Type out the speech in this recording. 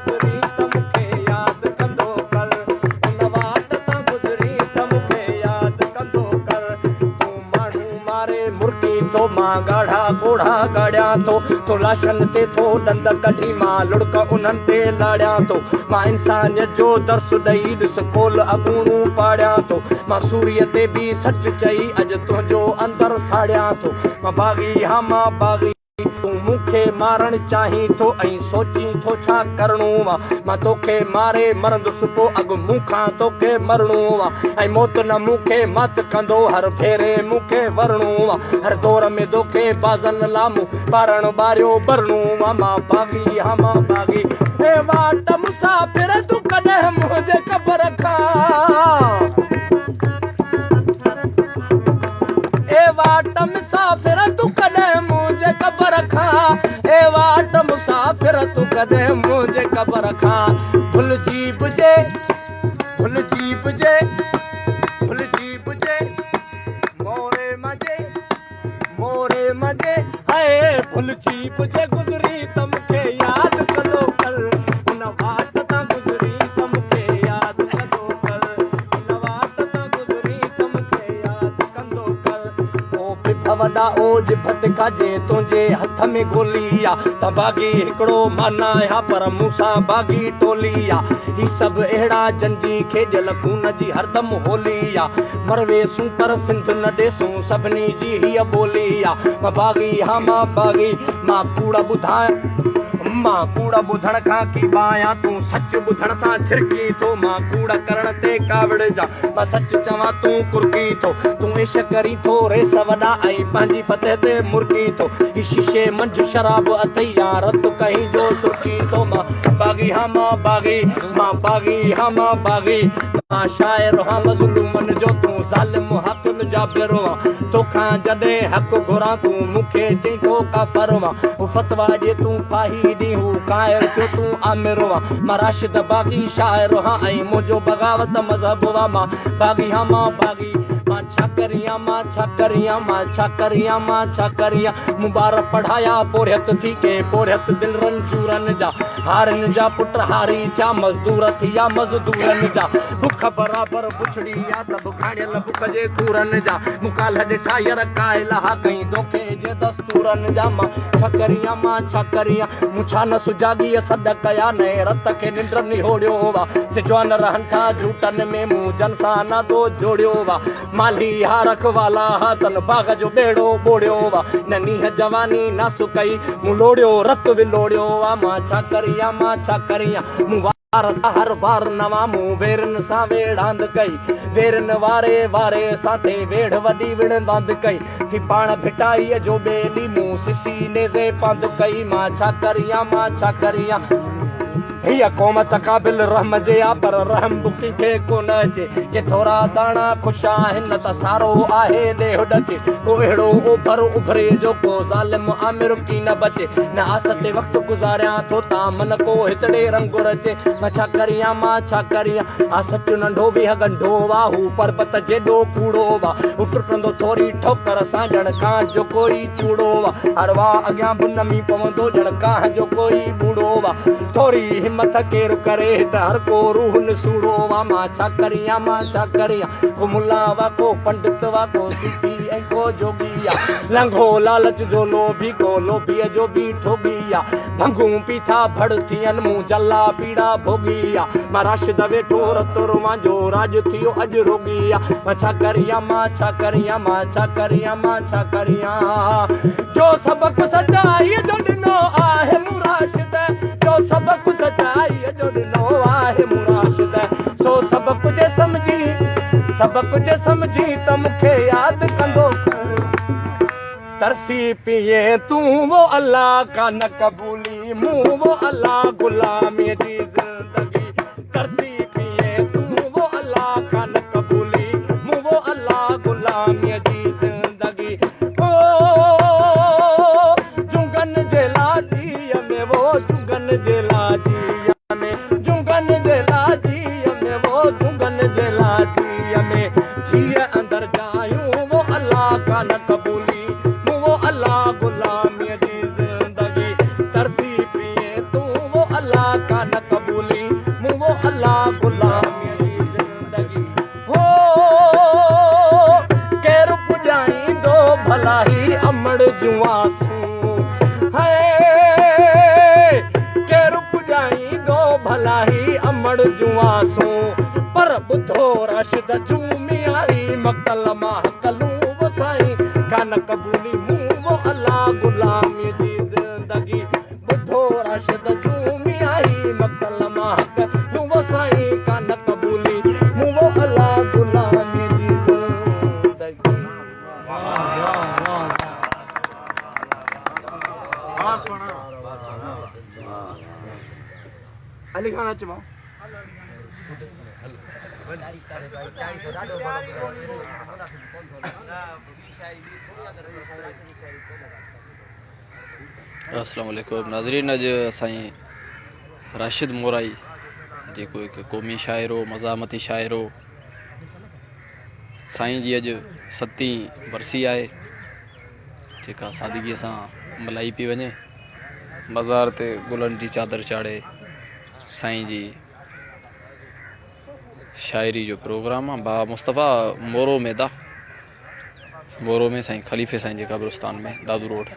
गुज़री त मूंखे यादि कंदो कर, उन वाट तां गुज़री त मूंखे यादि कंदो कर। तूं माण्हू मारे मुर्गी थो, मां ॻाढ़ा घोड़ा ॻाढ़ियां थो, तो लाशनि ते थो ॾंद कढी मां लुड़क उन्हनि ते लाड़ियां थो। मां इंसानियत जो दर्स ॾेई ॾिस खोल अगूणूं पाड़ियां थो, मां सूर्य ते बि सच चई अॼु तुंहिंजो अंदर साड़ियां थो। मां बाग़ी हा मां बाग़ी, तूं मूंखे मारण चाहीं थो ऐं सोची थो छा करणो आहे। मां तोखे मारे मरंदुसि पोइ अॻु मूंखां तोखे मरणो आहे, ऐं मौत न मूंखे मत कंदो हर भेरे मूंखे वरणो आहे। हर दौर में तोखे बाज़नि लामूं ॿारण ॿारियो भरणो आहे। मां बाग़ी हा मां बाग़ी, हे वाट मुसाफ़िर तूं कॾहिं मुंहिंजे क़बर खां, ए वाट मुसाफ़िर तूं कॾहिं मुंहिंजे क़बर खां, ए वाट मुसाफ़िर तूं कॾहिं मुंहिंजे क़बर खां। भुलिजी बिजे, भुलिजी बिजे, भुलिजी बिजे मोरे मजे, मोरे मजे, हाय भुलिजी बिजे गुज़री त मूंखे यादि कंदो कर, उन वाट तां गुज़री त मूंखे यादि कंदो कर, उन वाट तां गुज़री त मूंखे यादि कंदो कर। ओ बिठ वॾा ओज भत काजे तुंहिंजे हथ में गोली आ, त बाग़ी हिकिड़ो माना आहियां पर मूंसां बाग़ी टोली आ। ही सभु अहिड़ा जंजी खेॾियल खून जी हरदम होली आ, मरवेसूं पर सिंध न ॾेसूं सभिनी जी हीअ ॿोली आ। मां बाग़ी हा मां बाग़ी, मां कूड़ ॿुधाए, मां कूड़ ॿुधण खां की बायां, तूं सच ॿुधण सां छिरकी थो। मां कूड़ करण ते कावड़ जा, मां सच चवां तूं कुरकी थो। तूं इश्क करी थो रेस वॾा ऐं पंहिंजी फतेह ते मुर्की थो। ही शीशे मंझि शराब अथई या रत कहीं जो सुर्की थो। मां बाग़ी हा मां बाग़ी, मां बाग़ी हा मां बाग़ी, मां शाइर हा मज़लूमन जो, तूं ज़ालिम हाकिम जा बेरो आ। तोखां जॾहिं हक़ घुरां तूं मूंखे चई थो काफ़र वा, फतवा ॾे तूं फाही ॾी हू कायर जो तूं आमिर वा। मां राशिद बाग़ी शाइर हा ऐं मुंहिंजो बग़ावत मज़हब वा। मां बाग़ी हा मां बाग़ी, मां छा करियां मां छा करियां, मां छा करियां मां छा करियां। मूं ॿार पढ़ाया पोरियत थी के पोरियत दिल रंजूरनि जा, हारनि जा पुट हारी थिया मज़दूर थिया मज़दूरनि जा। बुख बराबरि पुछड़ी या सभु खाइयल बुख जे खूरनि जा, मुकाल ॾिठा यर कायल हा कई धोखे जे दस्तूरनि जा। मां छा करियां मां छा करियां, मूं छा न सुजाॻीअ सॾ कया नए रत खे निंड निहोड़ियो वा। सिजवान रहनि था झूटनि में मूं जन सां नातो जोड़ियो वा। माली हा रखवाला हा तन बाग़ जो ॿेड़ो ॿोड़ियो वा। न नीह जवानी न सुकई मूं लोड़ियो रत विलोड़ियो वा। मां छा करियां मां छा करियां, मूं हर बार नवां मूं वेरनि सां वेड़ांद कई, वेरनि वारे वारे साथे वेड़ वॾी विड़ंद कई। थी पाण भिटाईअ जो ॿेली मूं सिसी नेज़े पंध कई। मां छा करियां मां छा करियां, हीअ क़ौम तक़ाबिल रहम जे आ पर रहम बुकी खे कोन अचे। के थोरा दाणा ख़ुशि आहिनि त सारो आहे ॾेह ॾचे। को अहिड़ो उभर उभरे जो को ज़ालिम आमिर की न बचे। न आस ते वक़्तु गुज़ारियां थो ता मन को हितड़े रंग रचे। मां छा करियां मां छा करियां, आ सच नंढो बि गंढो वा, हू पर्बत जेॾो कूड़ो वा। हू टुटंदो थोरी ठोकर सां ॼण कां जो कोई चूड़ो वा। हर वाह अॻियां बि नमी पवंदो ॼण कां जो कोई बूढ़ो वा। थोरी हिम्मत केरु करे त हर को रूह निसूड़ो वा। मां छा करियां मां छा करियां, को मुल्ला वा को पंडित वा को सूफी ऐं को जोगी आ। लंघो लालच जो लोभी को लोभीअ जो बि ठोगी आ। भंगूं पीठा भड़ थियनि मूं जला पीड़ा भोगी आ। मां राशिद वेठो रतो रोमां जो राज थियो अॼु रोगी आ। मां छा करियां मां छा करियां, मां छा करियां मां छा करियां। जो सबक सचाईअ जो ॾिनो आहे मूं राशिद, जो सबक सचाईअ जो ॾिनो आहे मूं राशिद। सो सभु कुझु सम्झी त मूंखे यादि कंदो तरसी पिए तूं वो अल्लाह का न कबूली मूं वो अल्लाह गुलामी जी ज़िंदगी। तरसी पिए तूं वो अल्लाह का न कबूली मूं वो अल्लाह गुलामी जी ज़िंदगी। ओ जुगन जे लाजीअ में वो जुगन जे लाजीअ में, जुगन जे लाजीअ में वो जुगन जे लाजीअ में। जीअ अंदर जायूं वो अल्लाह का न कबूली मूं वो अल्लाह गुलामी जी ज़िंदगी। तरसी पिए तूं वो अल्लाह का कान कबूली मूं वो अल्लाह गुलामी जी ज़िंदगी हो केर पुॼाईंदो भला ही अमड़ जुआसूं है केर पुॼाईंदो भला ही अमड़ जुआसूं पर ॿुधो राशिद झूमी आई मक्तल मां कलूं वो साईं कान कबूली मूं वो अल्लाह गुलामी जी ज़िंदगी ॿुधो राशिद झूमी आई मक्तल मां कलूं वो साईं कान कबूली मूं वो अल्लाह गुलामी जी ज़िंदगी अली खान अच मां अस्सलाम वालेकुम नाज़रीन। अॼु साईं राशिद मोराई जेको हिकु क़ौमी शाइर हो मज़ामती शाइर हो साईं जी अॼु 7वीं बरसी आहे जेका सादगीअ सां मल्हाई पई वञे। मज़ार ते गुलनि जी चादर चाढ़े साईं जी शाइरी जो प्रोग्राम आहे। बा मुस्तफ़ा मोरो मैदा मोरो में साईं ख़लीफ़े साईं जे कब्रिस्तान में दादू रोड।